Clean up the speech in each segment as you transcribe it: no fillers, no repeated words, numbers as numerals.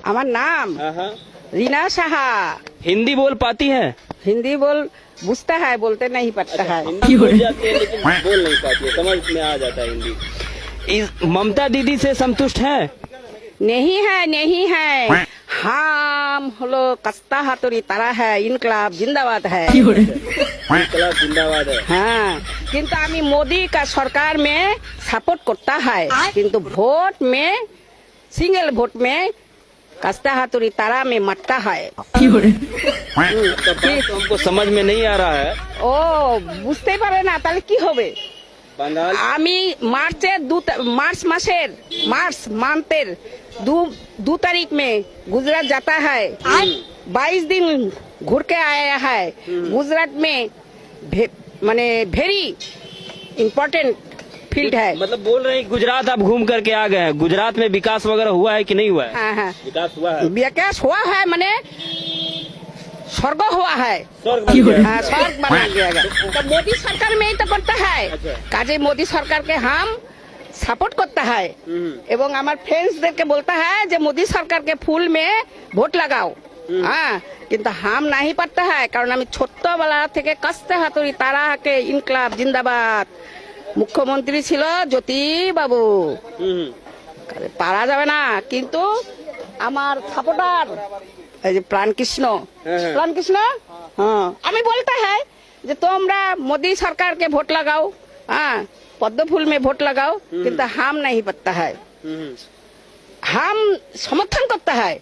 আমার नाम हाँ। रीना साहा। हिंदी बोल पाती है? हिंदी बुझता है, बोलते नहीं पड़ता है। हिंदी बोल जाती है लेकिन बोल नहीं पाती है, समझ में आ जाता है हिंदी। ममता दीदी से संतुष्ट है? नहीं है हम लोग कस्ता हाथुरी तारा है, इनकलाब जिंदाबाद है। इनकलाब जिंदाबाद है। हाँ, किंतु आमी मोदी का सरकार में सपोर्ट करता है, किंतु वोट में सिंगल वोट में कस्ता हाथुरी तारा में मरता है। तो हमको समझ में नहीं आ रहा है। ও বুঝতে পারে না, তাহলে কি হবে? बंगाल আমি मार्च मांथेर दो तारीख में गुजरात जाता है। 22 दिन घूर के आया है। गुजरात में माने वेरी इम्पोर्टेंट फील्ड है। मतलब बोल रहे हैं गुजरात आप घूम करके आ गए हैं, गुजरात में विकास वगैरह हुआ है कि नहीं हुआ है? हाँ विकास हुआ है, विकास हुआ है, माने स्वर्ग हुआ है। स्वर्ग बन गया है। हाँ, स्वर्ग बना गया है। तो मोदी सरकार में ही तो करता है। अच्छा। काजे मोदी सरकार के हम सपोर्ट करता है এবং আমার ফ্রেন্ডসদেরকে বলता है যে মোदी सरकार के फूल में ভোট লাগাও। हाँ, কিন্তু हम नहीं पाता है, কারণ আমি ছোট্টবেলা থেকে কাস্তে হাতুড়ি তারাকে ইনকলাব জিন্দাবাদ মুখ্যমন্ত্রী ছিল জ্যোতি বাবু। পারা যাবে না, কিন্তু আমার সাপোর্টার এই যে প্রাণকৃষ্ণ हाँ, আমি বলता है যে তোমরা मोदी सरकार के वोट लगाओ। हाँ, पद्म फूल में वोट लगाओ, किंतु हम नहीं पता है। हम समर्थन करता है,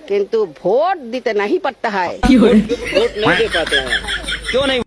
किंतु वोट देते नहीं पड़ता है। वोट नहीं दे पाते हैं, क्यों नहीं?